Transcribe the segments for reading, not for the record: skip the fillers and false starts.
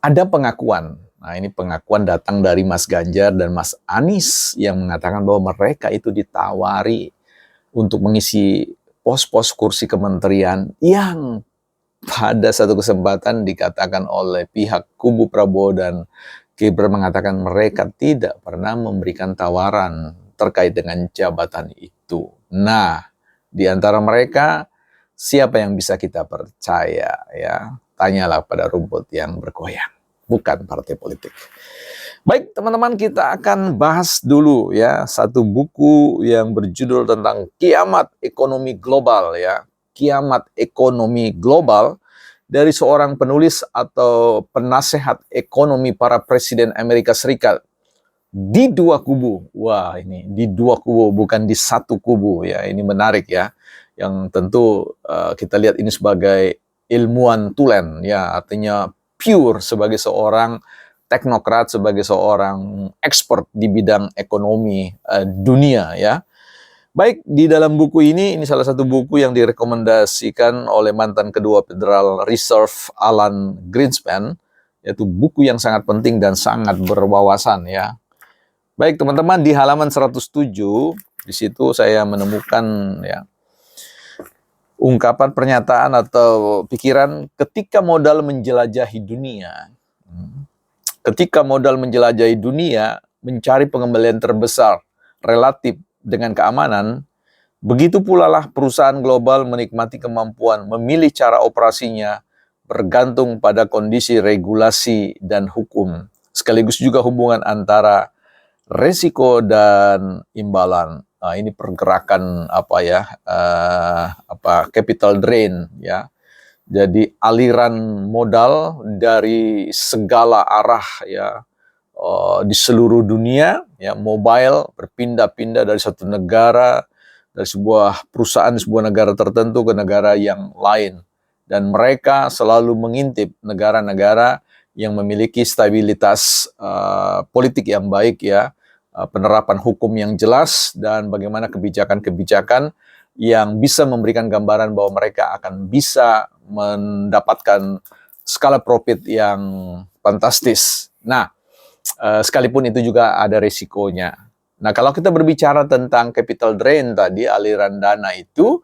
ada pengakuan. Nah, ini pengakuan datang dari Mas Ganjar dan Mas Anies yang mengatakan bahwa mereka itu ditawari untuk mengisi pos-pos kursi kementerian yang pada satu kesempatan dikatakan oleh pihak kubu Prabowo dan Gibran mengatakan mereka tidak pernah memberikan tawaran terkait dengan jabatan itu. Nah, di antara mereka siapa yang bisa kita percaya ya? Tanyalah pada rumput yang bergoyang, bukan partai politik. Baik teman-teman, kita akan bahas dulu ya satu buku yang berjudul tentang kiamat ekonomi global ya. Kiamat ekonomi global dari seorang penulis atau penasehat ekonomi para presiden Amerika Serikat di dua kubu. Wah, ini di dua kubu, bukan di satu kubu ya. Ini menarik ya. Yang tentu kita lihat ini sebagai ilmuwan tulen ya, artinya pure sebagai seorang teknokrat, sebagai seorang expert di bidang ekonomi dunia ya. Baik, di dalam buku ini salah satu buku yang direkomendasikan oleh mantan Ketua Federal Reserve Alan Greenspan, yaitu buku yang sangat penting dan sangat berwawasan ya. Baik teman-teman, di halaman 107, di situ saya menemukan ya ungkapan pernyataan atau pikiran ketika modal menjelajahi dunia. Ketika modal menjelajahi dunia, mencari pengembalian terbesar relatif dengan keamanan, begitu pula lah perusahaan global menikmati kemampuan memilih cara operasinya bergantung pada kondisi regulasi dan hukum, sekaligus juga hubungan antara resiko dan imbalan. Nah, ini pergerakan capital drain ya. Jadi aliran modal dari segala arah ya di seluruh dunia ya, mobile berpindah-pindah dari satu negara, dari sebuah perusahaan sebuah negara tertentu ke negara yang lain, dan mereka selalu mengintip negara-negara yang memiliki stabilitas politik yang baik ya, penerapan hukum yang jelas, dan bagaimana kebijakan-kebijakan yang bisa memberikan gambaran bahwa mereka akan bisa mendapatkan skala profit yang fantastis. Nah, sekalipun itu juga ada risikonya. Nah, kalau kita berbicara tentang capital drain tadi, aliran dana itu,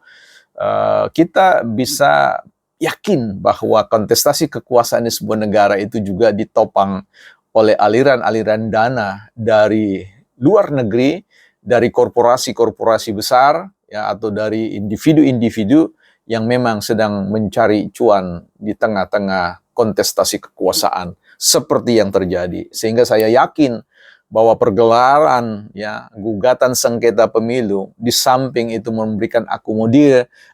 kita bisa yakin bahwa kontestasi kekuasaan di sebuah negara itu juga ditopang oleh aliran-aliran dana dari luar negeri, dari korporasi-korporasi besar, ya, atau dari individu-individu yang memang sedang mencari cuan di tengah-tengah kontestasi kekuasaan seperti yang terjadi. Sehingga saya yakin bahwa pergelaran ya gugatan sengketa pemilu di samping itu memberikan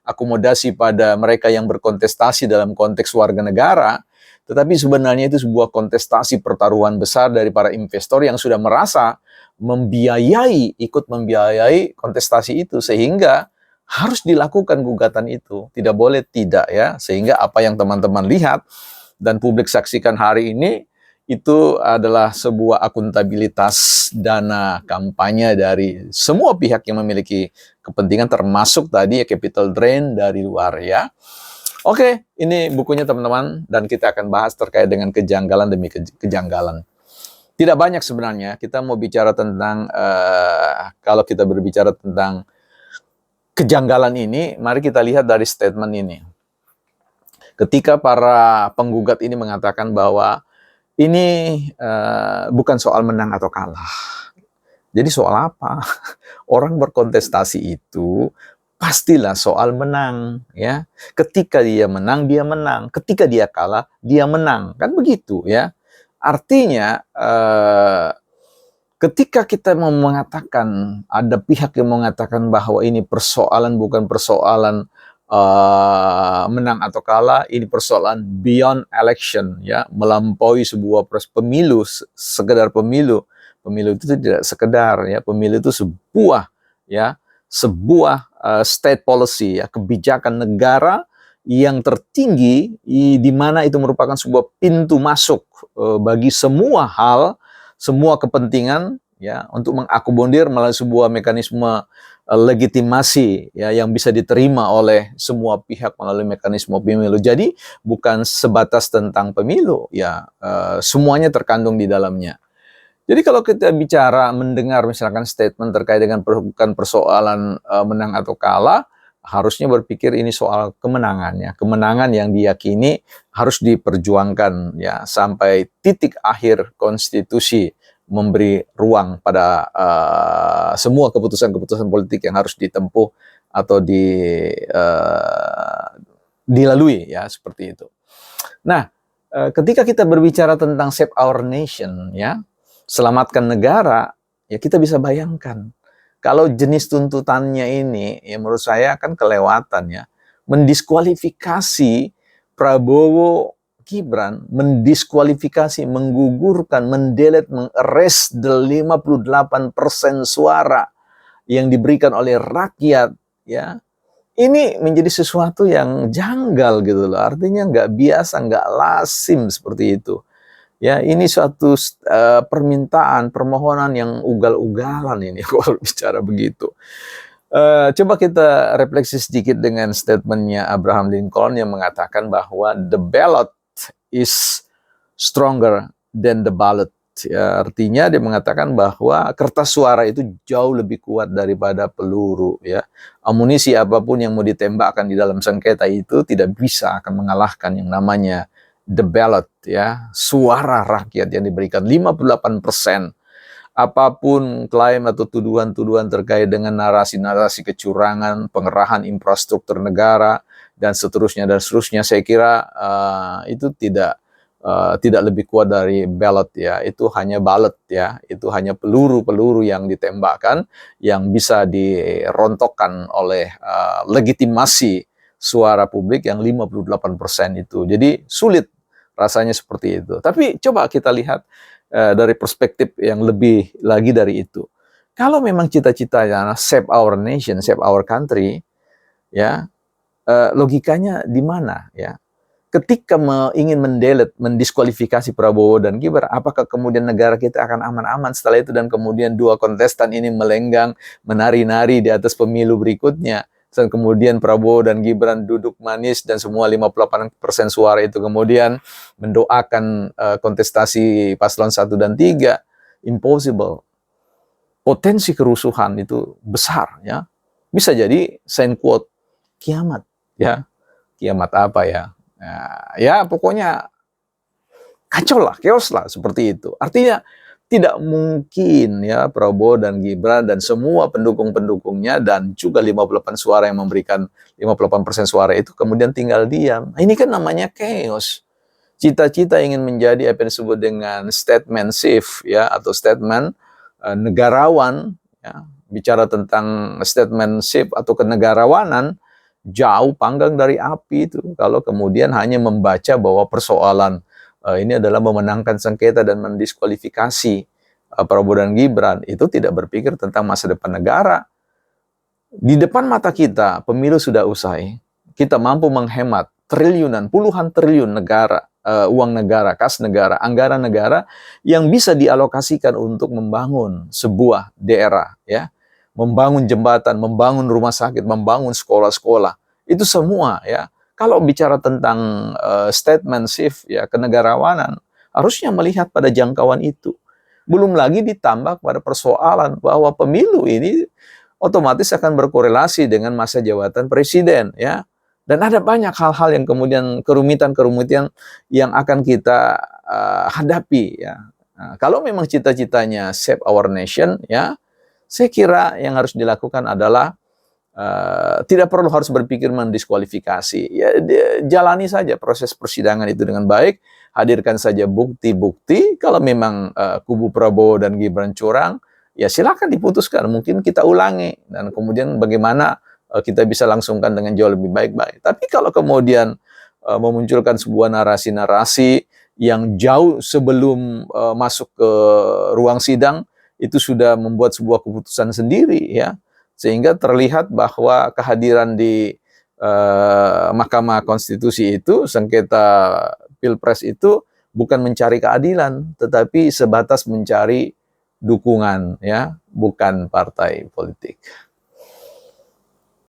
akomodasi pada mereka yang berkontestasi dalam konteks warga negara, tetapi sebenarnya itu sebuah kontestasi pertaruhan besar dari para investor yang sudah merasa ikut membiayai kontestasi itu, sehingga harus dilakukan gugatan itu, tidak boleh tidak ya. Sehingga apa yang teman-teman lihat dan publik saksikan hari ini itu adalah sebuah akuntabilitas dana kampanye dari semua pihak yang memiliki kepentingan, termasuk tadi ya capital drain dari luar ya. Oke, ini bukunya teman-teman, dan kita akan bahas terkait dengan kejanggalan demi kejanggalan. Tidak banyak sebenarnya, kita mau bicara tentang, kalau kita berbicara tentang kejanggalan ini, mari kita lihat dari statement ini. Ketika para penggugat ini mengatakan bahwa ini bukan soal menang atau kalah. Jadi soal apa? Orang berkontestasi itu pastilah soal menang ya. Ketika dia menang, dia menang. Ketika dia kalah, dia menang. Kan begitu ya. Artinya ketika kita mau mengatakan, ada pihak yang mengatakan bahwa ini persoalan bukan persoalan menang atau kalah, ini persoalan beyond election ya, melampaui sebuah pemilu, sekedar pemilu. Pemilu itu tidak sekedar ya, pemilu itu sebuah state policy ya, kebijakan negara yang tertinggi, di mana itu merupakan sebuah pintu masuk bagi semua hal, semua kepentingan ya, untuk mengakomodir melalui sebuah mekanisme legitimasi ya yang bisa diterima oleh semua pihak melalui mekanisme pemilu. Jadi bukan sebatas tentang pemilu, ya semuanya terkandung di dalamnya. Jadi kalau kita bicara mendengar misalkan statement terkait dengan bukan persoalan menang atau kalah, harusnya berpikir ini soal kemenangan ya, kemenangan yang diyakini harus diperjuangkan ya sampai titik akhir konstitusi memberi ruang pada semua keputusan-keputusan politik yang harus ditempuh atau dilalui ya seperti itu. Nah, ketika kita berbicara tentang save our nation ya, selamatkan negara, ya kita bisa bayangkan kalau jenis tuntutannya ini ya menurut saya kan kelewatan ya, mendiskualifikasi Prabowo Gibran, mendiskualifikasi, menggugurkan, mendelete, mengeres 58% suara yang diberikan oleh rakyat ya. Ini menjadi sesuatu yang janggal gitu loh. Artinya nggak biasa, nggak lazim seperti itu. Ya, ini suatu permintaan, permohonan yang ugal-ugalan ini kalau bicara begitu. Coba kita refleksi sedikit dengan statementnya Abraham Lincoln yang mengatakan bahwa the ballot is stronger than the ballot. Ya, artinya dia mengatakan bahwa kertas suara itu jauh lebih kuat daripada peluru. Ya, amunisi apapun yang mau ditembakkan di dalam sengketa itu tidak bisa akan mengalahkan yang namanya the ballot, ya, suara rakyat yang diberikan 58%. Apapun klaim atau tuduhan-tuduhan terkait dengan narasi-narasi kecurangan, pengerahan infrastruktur negara, dan seterusnya, saya kira itu tidak lebih kuat dari ballot ya, itu hanya ballot ya, itu hanya peluru-peluru yang ditembakkan yang bisa dirontokkan oleh legitimasi suara publik yang 58% itu. Jadi sulit rasanya seperti itu. Tapi coba kita lihat dari perspektif yang lebih lagi dari itu. Kalau memang cita-citanya save our nation, save our country, ya logikanya di mana ya? Ketika ingin mendelete, mendiskualifikasi Prabowo dan Gibran, apakah kemudian negara kita akan aman-aman setelah itu dan kemudian dua kontestan ini melenggang, menari-nari di atas pemilu berikutnya, dan kemudian Prabowo dan Gibran duduk manis dan semua 58% suara itu kemudian mendoakan kontestasi paslon 1 dan 3, impossible. Potensi kerusuhan itu besar ya. Bisa jadi sign quote kiamat ya. Kiamat apa ya? Ya pokoknya kacau lah, chaos lah seperti itu. Artinya tidak mungkin ya Prabowo dan Gibran dan semua pendukung-pendukungnya dan juga 58 suara yang memberikan 58% suara itu kemudian tinggal diam. Ini kan namanya chaos. Cita-cita ingin menjadi apa yang disebut dengan statesmanship ya atau statement negarawan ya. Bicara tentang statesmanship atau kenegarawanan jauh panggang dari api itu kalau kemudian hanya membaca bahwa persoalan ini adalah memenangkan sengketa dan mendiskualifikasi Prabowo dan Gibran, itu tidak berpikir tentang masa depan negara. Di depan mata kita pemilu sudah usai, kita mampu menghemat triliunan, puluhan triliun negara, uang negara, kas negara, anggaran negara yang bisa dialokasikan untuk membangun sebuah daerah ya, membangun jembatan, membangun rumah sakit, membangun sekolah-sekolah. Itu semua ya. Kalau bicara tentang statesmanship ya, kenegarawanan, harusnya melihat pada jangkauan itu. Belum lagi ditambah pada persoalan bahwa pemilu ini otomatis akan berkorelasi dengan masa jabatan presiden ya. Dan ada banyak hal-hal yang kemudian kerumitan-kerumitan yang akan kita hadapi ya. Nah, kalau memang cita-citanya save our nation ya, saya kira yang harus dilakukan adalah tidak perlu harus berpikir mendiskualifikasi. Ya, jalani saja proses persidangan itu dengan baik, hadirkan saja bukti-bukti. Kalau memang kubu Prabowo dan Gibran curang, ya silakan diputuskan. Mungkin kita ulangi dan kemudian bagaimana kita bisa langsungkan dengan jauh lebih baik-baik. Tapi kalau kemudian memunculkan sebuah narasi-narasi yang jauh sebelum masuk ke ruang sidang itu sudah membuat sebuah keputusan sendiri ya, sehingga terlihat bahwa kehadiran di Mahkamah Konstitusi itu, sengketa Pilpres itu bukan mencari keadilan, tetapi sebatas mencari dukungan ya, bukan partai politik.